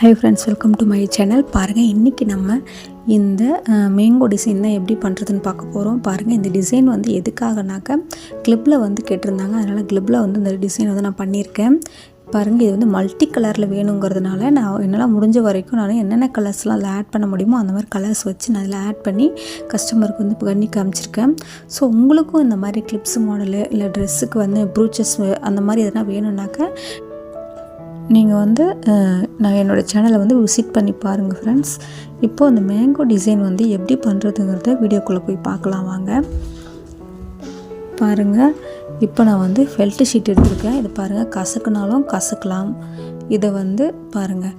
Hi friends, welcome to my channel. பாருங்கள், இன்றைக்கி நம்ம இந்த மேங்கோ டிசைன் தான் எப்படி பண்ணுறதுன்னு பார்க்க போகிறோம். பாருங்கள், இந்த டிசைன் வந்து எதுக்காகனாக்கா கிளிப்பில் வந்து கேட்டிருந்தாங்க. அதனால் கிளிப்பில் வந்து இந்த டிசைன் வந்து நான் பண்ணியிருக்கேன். பாருங்கள், இது வந்து மல்டி கலரில் வேணுங்கிறதுனால நான் என்னால் முடிஞ்ச வரைக்கும் நான் என்னென்ன கலர்ஸ்லாம் அதில் ஆட் பண்ண முடியுமோ அந்த மாதிரி கலர்ஸ் வச்சு நான் அதில் ஆட் பண்ணி கஸ்டமருக்கு வந்து பண்ணி காமிச்சிருக்கேன். ஸோ உங்களுக்கும் இந்த மாதிரி கிளிப்ஸ் மாடலு இல்லை ட்ரெஸ்ஸுக்கு வந்து ப்ரூச்சஸ் அந்த மாதிரி எதனா வேணும்னாக்கா நீங்கள் வந்து நான் என்னோடய சேனலை வந்து விசிட் பண்ணி பாருங்கள் ஃப்ரெண்ட்ஸ். இப்போது அந்த மேங்கோ டிசைன் வந்து எப்படி பண்ணுறதுங்கிறத வீடியோக்குள்ளே போய் பார்க்கலாம் வாங்க. பாருங்கள், இப்போ நான் வந்து ஃபெல்ட் ஷீட் எடுத்துருக்கேன். இது பாருங்கள், கசக்குனாலும் கசக்கலாம். இதை வந்து பாருங்கள்,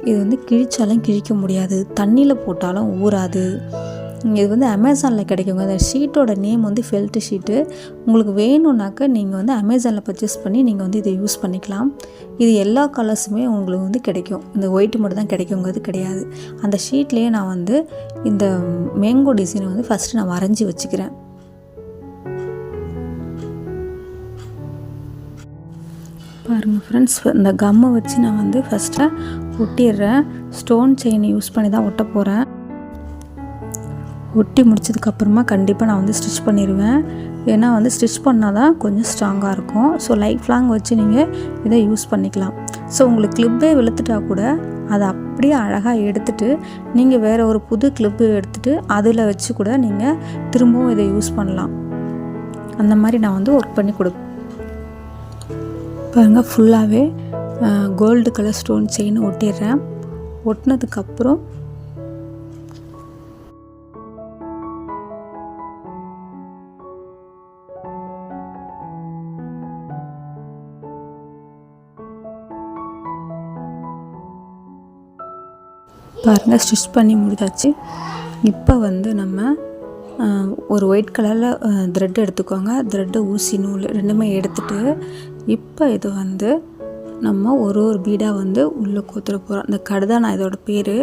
இது வந்து கிழிச்சாலும் கிழிக்க முடியாது, தண்ணியில் போட்டாலும் ஊறாது. இது வந்து அமேசானில் கிடைக்குங்க. அந்த ஷீட்டோட நேம் வந்து ஃபெல்ட் ஷீட்டு. உங்களுக்கு வேணும்னாக்கா நீங்கள் வந்து அமேசானில் பர்ச்சேஸ் பண்ணி நீங்கள் வந்து இதை யூஸ் பண்ணிக்கலாம். இது எல்லா கலர்ஸுமே உங்களுக்கு வந்து கிடைக்கும். இந்த ஒயிட் மட்டும் தான் கிடைக்குங்கிறது கிடையாது. அந்த ஷீட்லேயே நான் வந்து இந்த மேங்கோ டிசைனை வந்து ஃபஸ்ட்டு நான் வரைஞ்சி வச்சுக்கிறேன். பாருங்கள் ஃப்ரெண்ட்ஸ், இந்த கம்மை வச்சு நான் வந்து ஃபஸ்ட்டு ஒட்டிடுறேன். ஸ்டோன் செயின் யூஸ் பண்ணி தான் ஒட்ட போகிறேன். ஒட்டி முடிச்சதுக்கப்புறமா கண்டிப்பாக நான் வந்து ஸ்டிச் பண்ணிடுவேன். ஏன்னா வந்து ஸ்டிச் பண்ணால் தான் கொஞ்சம் ஸ்ட்ராங்காக இருக்கும். ஸோ லைஃப் லாங் வச்சு நீங்கள் இதை யூஸ் பண்ணிக்கலாம். ஸோ உங்களுக்கு கிளிப்பே வெளுத்துட்டா கூட அதை அப்படியே அழகாக எடுத்துகிட்டு நீங்கள் வேறு ஒரு புது கிளிப்பு எடுத்துகிட்டு அதில் வச்சு கூட நீங்கள் திரும்பவும் இதை யூஸ் பண்ணலாம். அந்த மாதிரி நான் வந்து ஒர்க் பண்ணி கொடுப்பேன். பாருங்கள், ஃபுல்லாகவே கோல்டு கலர் ஸ்டோன் செயின் ஒட்டிடுறேன். ஒட்டினதுக்கப்புறம் பாருங்கள், ஸ்டிச் பண்ணி முடிச்சாச்சு. இப்போ வந்து நம்ம ஒரு ஒயிட் கலரில் த்ரெட் எடுத்துக்கோங்க. த்ரெட்டு, ஊசி, நூல் ரெண்டுமே எடுத்துகிட்டு இப்போ இது வந்து நம்ம ஒரு பீடாக வந்து உள்ளே கோத்துற போகிறோம். இந்த கடுதான் நான் இதோட பேர்.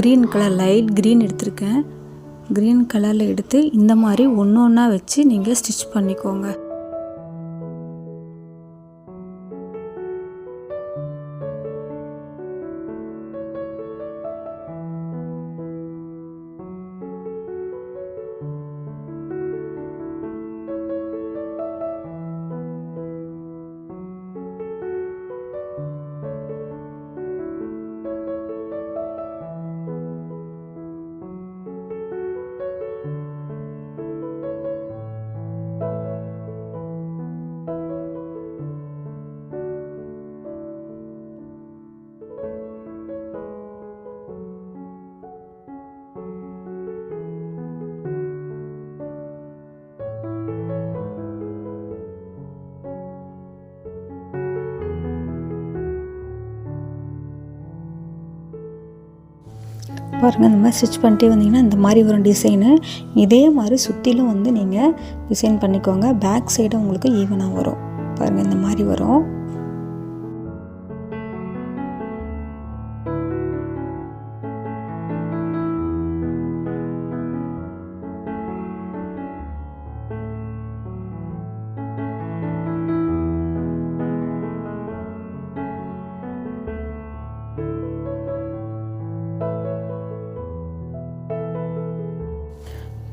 க்ரீன் கலர், லைட் க்ரீன் எடுத்திருக்கேன். க்ரீன் கலரில் எடுத்து இந்த மாதிரி ஒன்று ஒன்றா வச்சு நீங்கள் ஸ்டிச் பண்ணிக்கோங்க. பாருங்கள், இந்த மாதிரி ஸ்டிச் பண்ணிட்டே வந்தீங்கன்னா இந்த மாதிரி வரும் டிசைனு. இதே மாதிரி சுற்றிலும் வந்து நீங்கள் டிசைன் பண்ணிக்கோங்க. பேக் சைடும் உங்களுக்கு ஈவனாக வரும். பாருங்கள், இந்த மாதிரி வரும்.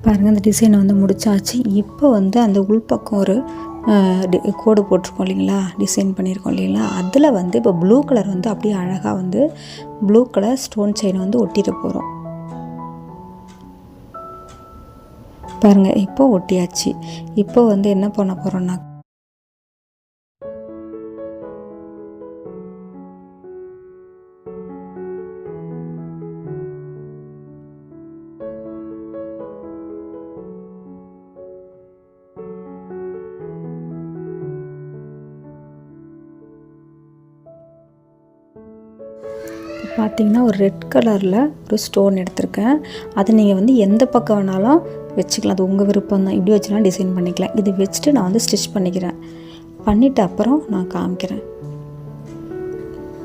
பாருங்கள், இந்த டிசைனை வந்து முடிச்சாச்சு. இப்போ வந்து அந்த உள்பக்கம் ஒரு கோடு போட்டிருக்கோம் இல்லைங்களா, டிசைன் பண்ணியிருக்கோம் இல்லைங்களா, அதில் வந்து இப்போ ப்ளூ கலர் வந்து அப்படியே அழகாக வந்து ப்ளூ கலர் ஸ்டோன் செயின் வந்து ஒட்டிட்டு போகிறோம். பாருங்கள், இப்போ ஒட்டியாச்சு. இப்போ வந்து என்ன பண்ண போகிறோன்னா பார்த்திங்கன்னா ஒரு ரெட் கலரில் ஒரு ஸ்டோன் எடுத்திருக்கேன். அதை நீங்கள் வந்து எந்த பக்கம் வேணாலும் வச்சுக்கலாம். அது உங்கள் விருப்பம் தான். இப்படி வச்சுலாம் டிசைன் பண்ணிக்கலாம். இது வச்சுட்டு நான் வந்து ஸ்டிச் பண்ணிக்கிறேன். பண்ணிவிட்டு அப்புறம் நான் காமிக்கிறேன்.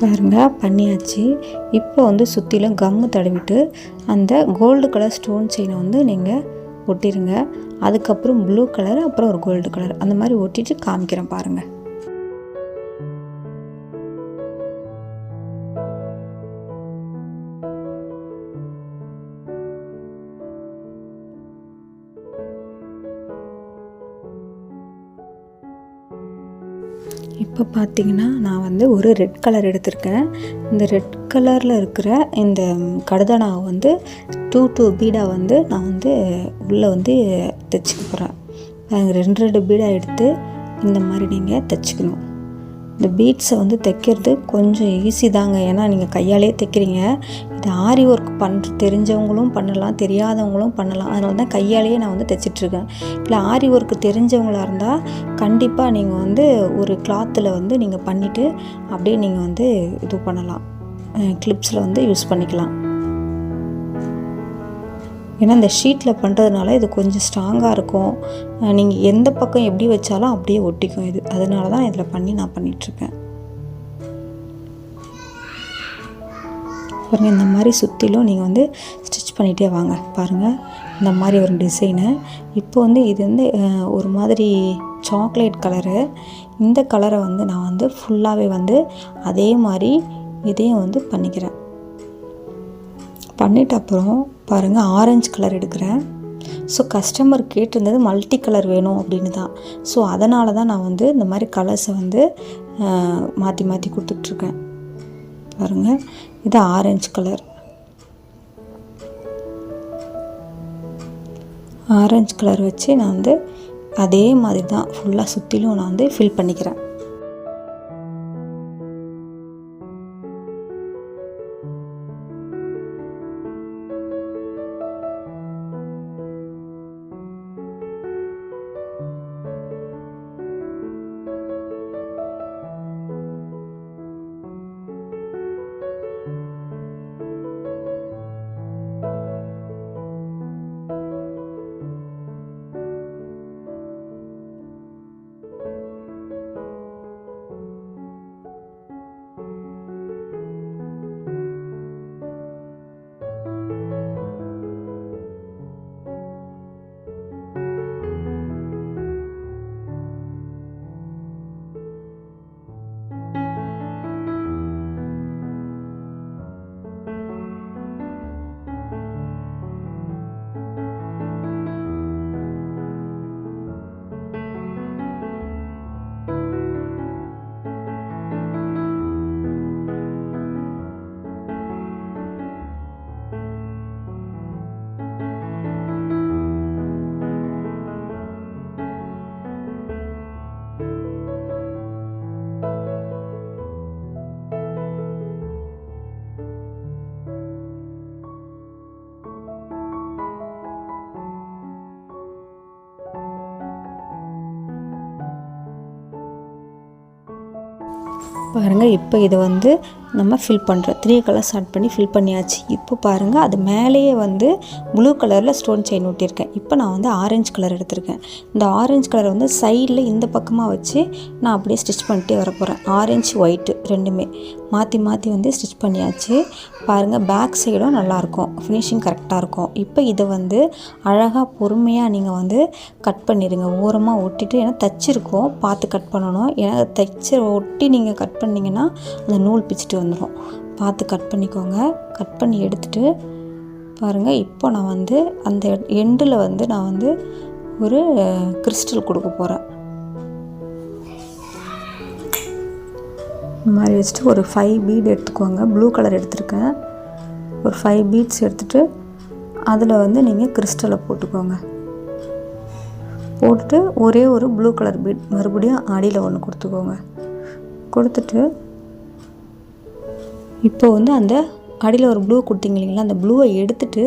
பாருங்கள், பண்ணியாச்சு. இப்போ வந்து சுற்றிலும் கம்மு தடவிட்டு அந்த கோல்டு கலர் ஸ்டோன் செயினை வந்து நீங்கள் ஒட்டிடுங்க. அதுக்கப்புறம் ப்ளூ கலர், அப்புறம் ஒரு கோல்டு கலர், அந்த மாதிரி ஒட்டிட்டு காமிக்கிறேன் பாருங்கள். இப்போ பார்த்தீங்கன்னா நான் வந்து ஒரு ரெட் கலர் எடுத்திருக்கேன். இந்த ரெட் கலரில் இருக்கிற இந்த கடுதானாவை வந்து 2 பீடாக வந்து நான் வந்து உள்ளே வந்து தைச்சிக்க போகிறேன். அது 2 பீடாக எடுத்து இந்த மாதிரி நீங்கள் தைச்சிக்கணும். இந்த பீட்ஸை வந்து தைக்கிறது கொஞ்சம் ஈஸி தாங்க, ஏன்னா நீங்கள் கையாலே தைக்கிறீங்க. இது ஆரி ஒர்க் தெரிஞ்சவங்களும் பண்ணலாம், தெரியாதவங்களும் பண்ணலாம். அதனால தான் கையாலேயே நான் வந்து தைச்சிட்ருக்கேன். இல்லை ஆரி ஒர்க் தெரிஞ்சவங்களாக இருந்தால் கண்டிப்பாக நீங்கள் வந்து ஒரு கிளாத்தில் வந்து நீங்கள் பண்ணிவிட்டு அப்படியே நீங்கள் வந்து இது பண்ணலாம், கிளிப்ஸில் வந்து யூஸ் பண்ணிக்கலாம். ஏன்னா இந்த ஷீட்டில் பண்ணுறதுனால இது கொஞ்சம் ஸ்ட்ராங்காக இருக்கும். நீங்கள் எந்த பக்கம் எப்படி வச்சாலும் அப்படியே ஒட்டிக்கும் இது. அதனால தான் இதில் நான் பண்ணிகிட்ருக்கேன். பாருங்கள், இந்த மாதிரி சுற்றிலும் நீங்கள் வந்து ஸ்டிச் பண்ணிகிட்டே வாங்க. பாருங்கள், இந்த மாதிரி ஒரு டிசைனு. இப்போ வந்து இது வந்து ஒரு மாதிரி சாக்லேட் கலரு. இந்த கலரை வந்து நான் வந்து ஃபுல்லாகவே வந்து அதே மாதிரி இதையும் வந்து பண்ணிக்கிறேன். பண்ணிட்ட அப்புறம் பாருங்கள், ஆரஞ்சு கலர் எடுக்கிறேன். ஸோ கஸ்டமர் கேட்டிருந்தது மல்டி கலர் வேணும் அப்படின்னு தான். ஸோ அதனால தான் நான் வந்து இந்த மாதிரி கலர்ஸை வந்து மாற்றி மாற்றி கொடுத்துட்ருக்கேன். பாருங்கள், இது ஆரஞ்சு கலர். ஆரஞ்சு கலர் வச்சு நான் வந்து அதே மாதிரி தான் ஃபுல்லாக சுற்றிலும் நான் வந்து ஃபில் பண்ணிக்கிறேன். பாருங்கள், இப்போ இதை வந்து நம்ம ஃபில் பண்ணுறோம். 3 கலர்ஸ் ஆட் பண்ணி ஃபில் பண்ணியாச்சு. இப்போ பாருங்கள், அது மேலேயே வந்து ப்ளூ கலரில் ஸ்டோன் செயின் ஒட்டியிருக்கேன். இப்போ நான் வந்து ஆரஞ்சு கலர் எடுத்திருக்கேன். இந்த ஆரஞ்சு கலர் வந்து சைடில் இந்த பக்கமாக வச்சு நான் அப்படியே ஸ்டிச் பண்ணிட்டே வர போகிறேன். ஆரஞ்சு ஒயிட்டு ரெண்டுமே மாற்றி மாற்றி வந்து ஸ்டிச் பண்ணியாச்சு. பாருங்கள், பேக் சைடும் நல்லாயிருக்கும், ஃபினிஷிங் கரெக்டாக இருக்கும். இப்போ இதை வந்து அழகாக பொறுமையாக நீங்கள் வந்து கட் பண்ணிடுங்க. ஓரமாக ஒட்டிட்டு, ஏன்னா தைச்சிருக்கோம், பார்த்து கட் பண்ணணும். ஏன்னா தைச்சி ஒட்டி நீங்கள் கட் பண்ணிங்கன்னா அந்த நூல் பிச்சுட்டு வந்துடும். பார்த்து கட் பண்ணிக்கோங்க. கட் பண்ணி எடுத்துகிட்டு பாருங்கள், இப்போ நான் வந்து அந்த எண்டில் வந்து நான் வந்து ஒரு கிறிஸ்டல் கொடுக்க போகிறேன். இந்த மாதிரி வச்சுட்டு ஒரு 5 பீட் எடுத்துக்கோங்க. ப்ளூ கலர் எடுத்துருக்கேன். ஒரு 5 பீட்ஸ் எடுத்துகிட்டு அதில் வந்து நீங்கள் கிறிஸ்டலை போட்டுக்கோங்க. போட்டுட்டு ஒரே ஒரு ப்ளூ கலர் பீட் மறுபடியும் அடியில் ஒன்று கொடுத்துக்கோங்க. கொடுத்துட்டு இப்போ வந்து அந்த அடியில் ஒரு ப்ளூ கொடுத்தீங்க இல்லைங்களா, அந்த ப்ளூவை எடுத்துட்டு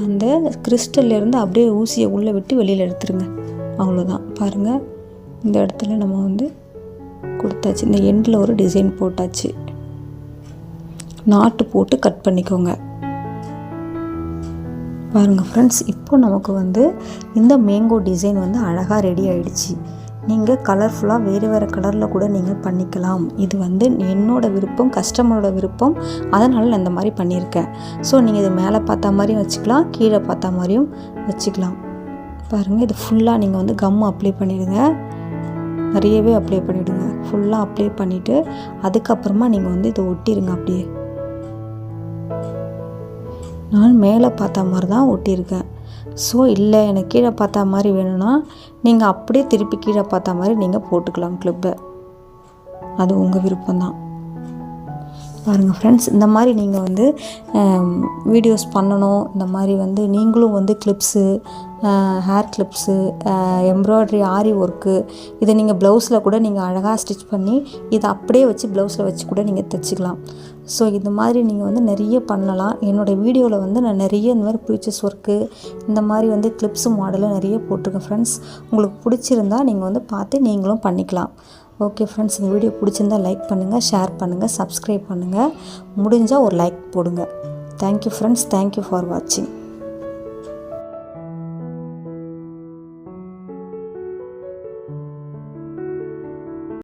அந்த கிறிஸ்டல்லேருந்து அப்படியே ஊசியை உள்ளே விட்டு வெளியில் எடுத்துருங்க. அவ்வளோதான். பாருங்கள், இந்த இடத்துல நம்ம வந்து கொடுத்தாச்சு. இந்த எண்டில் ஒரு டிசைன் போட்டாச்சு. நாட்டு போட்டு கட் பண்ணிக்கோங்க. பாருங்கள் ஃப்ரெண்ட்ஸ், இப்போ நமக்கு வந்து இந்த மேங்கோ டிசைன் வந்து அழகாக ரெடி ஆகிடுச்சு. நீங்கள் கலர்ஃபுல்லாக வேறு கலரில் கூட நீங்கள் பண்ணிக்கலாம். இது வந்து என்னோடய விருப்பம், கஸ்டமரோட விருப்பம். அதனால் நான் இந்த மாதிரி பண்ணியிருக்கேன். ஸோ நீங்கள் இது மேலே பார்த்தா மாதிரியும் வச்சுக்கலாம், கீழே பார்த்தா மாதிரியும் வச்சுக்கலாம். பாருங்கள், இது ஃபுல்லாக நீங்கள் வந்து கம் அப்ளை பண்ணிவிடுங்க. நிறையவே அப்ளை பண்ணிவிடுங்க. ஃபுல்லாக அப்ளை பண்ணிவிட்டு அதுக்கப்புறமா நீங்கள் வந்து இதை ஒட்டிடுங்க. அப்படியே நான் மேலே பார்த்த மாதிரி தான் ஒட்டியிருக்கேன். ஸோ இல்லை எனக்கு கீழே பார்த்தா மாதிரி வேணும்னா நீங்கள் அப்படியே திருப்பி கீழே பார்த்தா மாதிரி நீங்கள் போட்டுக்கலாம் கிளிப்பை. அது உங்கள் விருப்பம்தான். பாருங்கள் ஃப்ரெண்ட்ஸ், இந்த மாதிரி நீங்கள் வந்து வீடியோஸ் பண்ணணும், இந்த மாதிரி வந்து நீங்களும் வந்து கிளிப்ஸு, ஹேர் கிளிப்ஸு, எம்ப்ராய்ட்ரி, ஆரி ஒர்க்கு, இதை நீங்கள் ப்ளவுஸில் கூட நீங்கள் அழகாக ஸ்டிச் பண்ணி இதை அப்படியே வச்சு ப்ளவுஸில் வச்சு கூட நீங்கள் தைச்சிக்கலாம். ஸோ இந்த மாதிரி நீங்கள் வந்து நிறைய பண்ணலாம். என்னோடய வீடியோவில் வந்து நான் நிறைய இந்த மாதிரி ப்ரீச்சஸ் ஒர்க்கு, இந்த மாதிரி வந்து கிளிப்ஸு மாடலு நிறைய போட்டிருக்கேன் ஃப்ரெண்ட்ஸ். உங்களுக்கு பிடிச்சிருந்தா நீங்கள் வந்து பார்த்து நீங்களும் பண்ணிக்கலாம். ஓகே ஃப்ரெண்ட்ஸ், இந்த வீடியோ பிடிச்சிருந்தா லைக் பண்ணுங்கள், ஷேர் பண்ணுங்கள், சப்ஸ்கிரைப் பண்ணுங்கள், முடிஞ்சால் ஒரு லைக் போடுங்க. தேங்க்யூ ஃப்ரெண்ட்ஸ், தேங்க்யூ ஃபார் வாட்சிங்.